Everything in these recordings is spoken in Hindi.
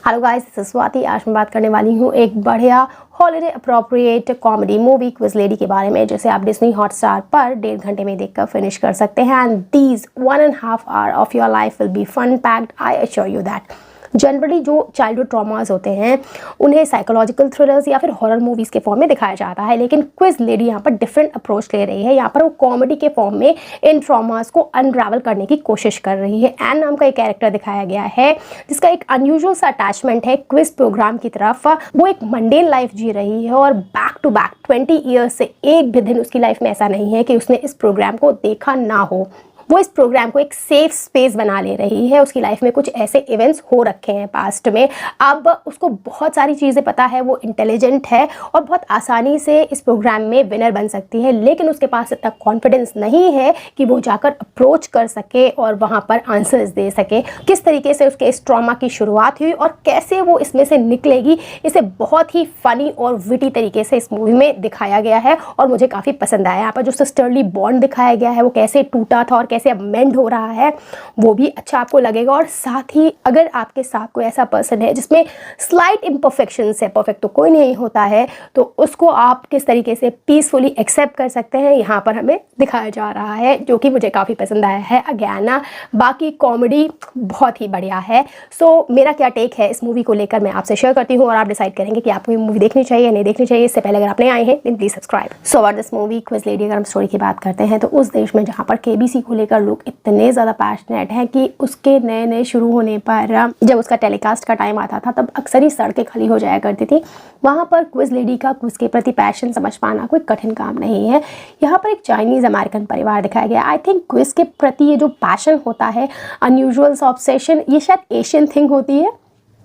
Hello guys, this is Swati. आज मैं बात करने वाली हूँ एक बढ़िया holiday appropriate comedy movie Quiz lady के बारे में, जिसे आप डिज्नी हॉटस्टार पर 1.5 घंटे में देखकर फिनिश कर सकते हैं। And these 1.5 hour of your life will be fun packed, I assure you that. Generally जो चाइल्डहुड ट्रॉमास होते हैं उन्हें साइकोलॉजिकल थ्रिलर्स या फिर हॉरर मूवीज़ के फॉर्म में दिखाया जाता है, लेकिन क्विज लेडी यहाँ पर डिफरेंट अप्रोच ले रही है। यहाँ पर वो कॉमेडी के फॉर्म में इन ट्रॉमास को अनरावल करने की कोशिश कर रही है। एन नाम का एक कैरेक्टर दिखाया गया है जिसका एक अनयूजुअल सा अटैचमेंट है क्विज प्रोग्राम की तरफ। वो एक मंडेन लाइफ जी रही है और बैक टू बैक 20 ईयर्स से एक भी दिन उसकी लाइफ में ऐसा नहीं है कि उसने इस प्रोग्राम को देखा ना हो। वो इस प्रोग्राम को एक सेफ स्पेस बना ले रही है। उसकी लाइफ में कुछ ऐसे इवेंट्स हो रखे हैं पास्ट में, अब उसको बहुत सारी चीज़ें पता है, वो इंटेलिजेंट है और बहुत आसानी से इस प्रोग्राम में विनर बन सकती है, लेकिन उसके पास इतना कॉन्फिडेंस नहीं है कि वो जाकर अप्रोच कर सके और वहाँ पर आंसर्स दे सके। किस तरीके से उसके इस ट्रॉमा की शुरुआत हुई और कैसे वो इसमें से निकलेगी, इसे बहुत ही फनी और विटी तरीके से इस मूवी में दिखाया गया है और मुझे काफ़ी पसंद आया। यहाँ पर जो सिस्टरली बॉन्ड दिखाया गया है वो कैसे टूटा था और कैसे अब मेंड हो रहा है, वो भी अच्छा आपको लगेगा। और साथ ही अगर आपके साथ कोई ऐसा पर्सन है जिसमें स्लाइट इम्परफेक्शंस है, परफेक्ट तो कोई नहीं होता है, तो उसको आप किस तरीके से पीसफुली एक्सेप्ट कर सकते हैं, यहाँ पर हमें दिखाया जा रहा है, जो कि मुझे काफ़ी पसंद आया है। अगेन बाकी कॉमेडी बहुत ही बढ़िया है। सो मेरा क्या टेक है इस मूवी को लेकर मैं आपसे शेयर करती हूँ और आप डिसाइड करेंगे कि आपको ये मूवी देखनी चाहिए या नहीं देखनी चाहिए। इससे पहले अगर आप नहीं आए हैं then please subscribe. So about this movie Quiz Lady, अगर हम स्टोरी की बात करते हैं तो उस देश में जहाँ पर केबीसी को लेकर लोग इतने ज़्यादा पैशनेट हैं कि उसके नए नए शुरू होने पर जब उसका टेलीकास्ट का टाइम आता था तब अक्सर ही सड़कें खाली हो जाया करती थी। वहाँ पर क्विज लेडी का क्विज के प्रति पैशन समझ पाना कोई कठिन काम नहीं है। यहाँ पर एक चाइनीज़ अमेरिकन परिवार दिखाया गया। आई थिंक क्विज के प्रति ये जो पैशन होता है, अनयूजुअल ऑब्सेशन, ये शायद एशियन थिंग होती है।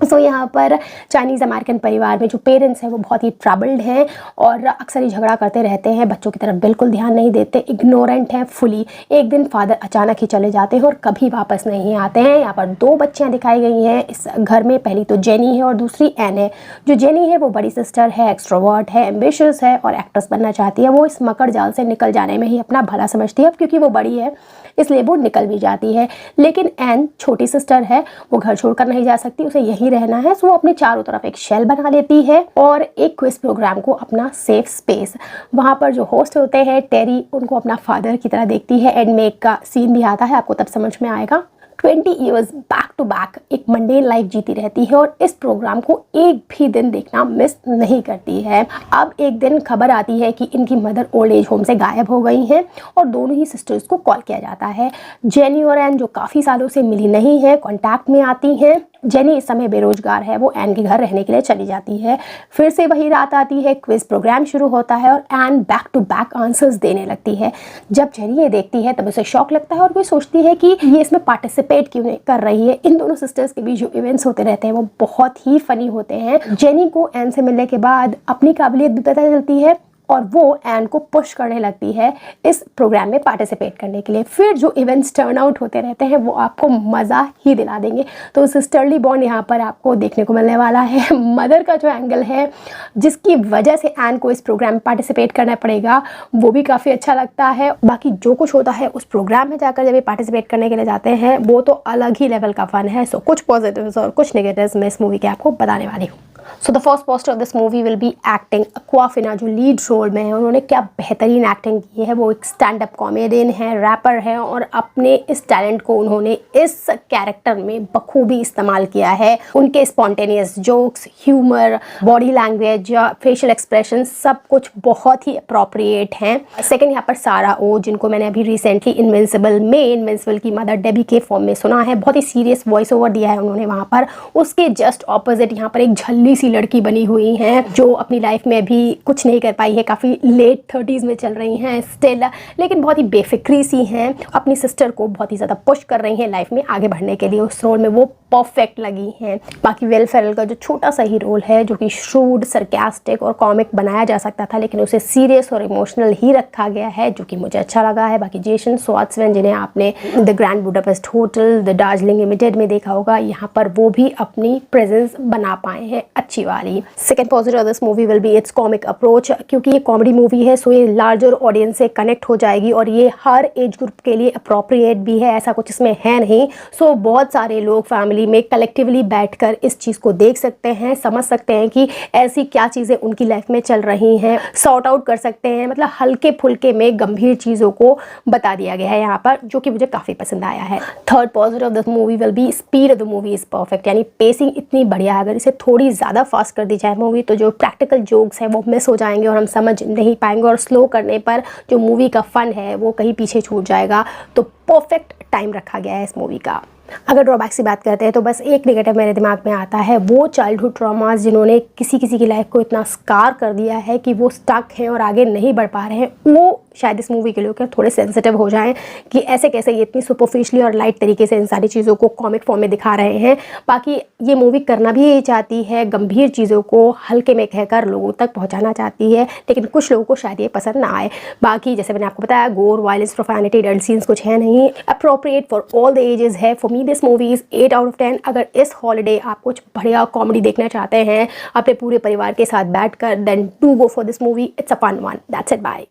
सो यहाँ पर चाइनीज़ अमेरिकन परिवार में जो पेरेंट्स हैं वो बहुत ही ट्रबल्ड हैं और अक्सर ही झगड़ा करते रहते हैं, बच्चों की तरफ बिल्कुल ध्यान नहीं देते, इग्नोरेंट हैं फुली। एक दिन फादर अचानक ही चले जाते हैं और कभी वापस नहीं आते हैं। यहाँ पर 2 बच्चियाँ दिखाई गई हैं इस घर में, पहली तो जेनी है और दूसरी एन है। जो जेनी है वो बड़ी सिस्टर है, एक्सट्रोवर्ट है, एम्बिशियस है और एक्ट्रेस बनना चाहती है। वो इस मकड़ जाल से निकल जाने में ही अपना भला समझती है, अब क्योंकि वो बड़ी है इसलिए वो निकल भी जाती है। लेकिन एन छोटी सिस्टर है, वो घर छोड़कर नहीं जा सकती, उसे यहीं रहना है। सो वो अपने चारों तरफ एक शेल बना लेती है और एक क्विज प्रोग्राम को अपना सेफ स्पेस। वहाँ पर जो होस्ट होते हैं टेरी, उनको अपना फादर की तरह देखती है। एंड में एक का सीन भी आता है, आपको तब समझ में आएगा। 20 ईयर्स बैक टू बैक एक मंडेन लाइफ जीती रहती है और इस प्रोग्राम को एक भी दिन देखना मिस नहीं करती है। अब एक दिन खबर आती है कि इनकी मदर ओल्ड एज होम से गायब हो गई हैं और दोनों ही सिस्टर्स को कॉल किया जाता है। जेनी और एन जो काफ़ी सालों से मिली नहीं है, कॉन्टैक्ट में आती हैं। जेनी इस समय बेरोजगार है, वो एन के घर रहने के लिए चली जाती है। फिर से वही रात आती है, क्विज प्रोग्राम शुरू होता है और an back to back answers देने लगती है। जब जेनी ये देखती है तब उसे शॉक लगता है और वो सोचती है कि ये इसमें पार्टिसिपेट क्यों नहीं कर रही है। इन दोनों सिस्टर्स के बीच जो इवेंट्स होते रहते हैं वो बहुत ही फनी होते हैं। जेनी को एन से मिलने के बाद अपनी काबिलियत भी पता चलती है और वो एन को पुश करने लगती है इस प्रोग्राम में पार्टिसिपेट करने के लिए। फिर जो इवेंट्स टर्न आउट होते रहते हैं वो आपको मज़ा ही दिला देंगे। तो सिस्टरली बॉन्ड यहाँ पर आपको देखने को मिलने वाला है। मदर का जो एंगल है जिसकी वजह से एन को इस प्रोग्राम में पार्टिसिपेट करना पड़ेगा, वो भी काफ़ी अच्छा लगता है। बाकी जो कुछ होता है उस प्रोग्राम में जाकर जब ये पार्टिसिपेट करने के लिए जाते हैं वो तो अलग ही लेवल का फन है। सो कुछ पॉजिटिव्स और कुछ नेगेटिव्स मैं इस मूवी के आपको बताने वाली हूँ। So the first poster of this movie will be acting. Awkwafina जो लीड रोल में है, उन्होंने क्या बेहतरीन एक्टिंग की है। वो एक स्टैंड अप कॉमेडियन है, रैपर है और अपने इस टैलेंट को उन्होंने इस कैरेक्टर में बखूबी इस्तेमाल किया है। उनके spontaneous jokes, humour, body language या फेशियल एक्सप्रेशन सब कुछ बहुत ही अप्रोप्रिएट हैं। सेकंड यहाँ पर सारा ओ, जिनको मैंने अभी रिसेंटली इनविंसिबल की मदर डेबी के फॉर्म में सुना है। बहुत ही सीरियस वॉइस ओवर दिया है उन्होंने वहाँ पर। उसके जस्ट ऑपोजिट यहाँ पर एक झल्ली सी लड़की बनी हुई हैं जो अपनी लाइफ में भी कुछ नहीं कर पाई है, काफ़ी लेट 30s में चल रही हैं स्टिल, लेकिन बहुत ही बेफिक्री सी हैं। अपनी सिस्टर को बहुत ही ज़्यादा पुश कर रही हैं लाइफ में आगे बढ़ने के लिए। उस रोल में वो परफेक्ट लगी हैं। बाकी विल फेरल का जो छोटा सा ही रोल है, जो कि श्रूड, सरकास्टिक और कॉमिक बनाया जा सकता था, लेकिन उसे सीरियस और इमोशनल ही रखा गया है, जो कि मुझे अच्छा लगा है। बाकी जेसन स्वाट्समैन, जिन्हें आपने the grand Budapest hotel, the Darjeeling limited में देखा होगा, यहाँ पर वो भी अपनी प्रेजेंस बना पाए हैं। अच्छी वाली। Second positive of this movie will be it's comic approach, क्योंकि ये कॉमेडी मूवी है सो ये लार्जर ऑडियंस से कनेक्ट हो जाएगी और ये हर एज ग्रुप के लिए अप्रोप्रिएट भी है, ऐसा कुछ इसमें है नहीं। सो बहुत सारे लोग फैमिली में कलेक्टिवली बैठकर इस चीज़ को देख सकते हैं, समझ सकते हैं कि ऐसी क्या चीज़ें उनकी लाइफ में चल रही हैं, सॉर्ट आउट कर सकते हैं। मतलब हल्के फुल्के में गंभीर चीज़ों को बता दिया गया है यहाँ पर, जो कि मुझे काफ़ी पसंद आया है। Third positive of this movie will be speed of the movie is perfect, यानी पेसिंग इतनी बढ़िया है। अगर इसे थोड़ी ज़्यादा फास्ट कर दी जाए मूवी तो जो प्रैक्टिकल जोक्स हैं वो मिस हो जाएंगे और हम समझ नहीं पाएंगे, और स्लो करने पर जो मूवी का फ़न है वो कहीं पीछे छूट जाएगा। तो परफेक्ट टाइम रखा गया है इस मूवी का। अगर ड्रॉबैक्स की बात करते हैं तो बस एक नेगेटिव मेरे दिमाग में आता है, वो चाइल्डहुड ट्रॉमास जिन्होंने किसी किसी की लाइफ को इतना स्कार कर दिया है कि वो स्टक हैं और आगे नहीं बढ़ पा रहे हैं, वो शायद इस मूवी के लेकर थोड़े सेंसिटिव हो जाएं कि ऐसे कैसे ये इतनी सुपरफिशली और लाइट तरीके से इन सारी चीज़ों को कॉमिक फॉर्म में दिखा रहे हैं। बाकी ये मूवी करना भी यही चाहती है, गंभीर चीज़ों को हल्के में कहकर लोगों तक पहुँचाना चाहती है, लेकिन कुछ लोगों को शायद ये पसंद ना आए। बाकी जैसे मैंने आपको बताया, गोर, वायलेंस, प्रोफैनिटी, एडल्ट सीन्स कुछ है नहीं, appropriate for all the ages है। For me this movie is 8 out of 10। अगर इस हॉलीडे आप कुछ बढ़िया कॉमेडी देखना चाहते हैं अपने पूरे परिवार के साथ बैठकर, then do go for this movie, it's a fun one. That's it, bye.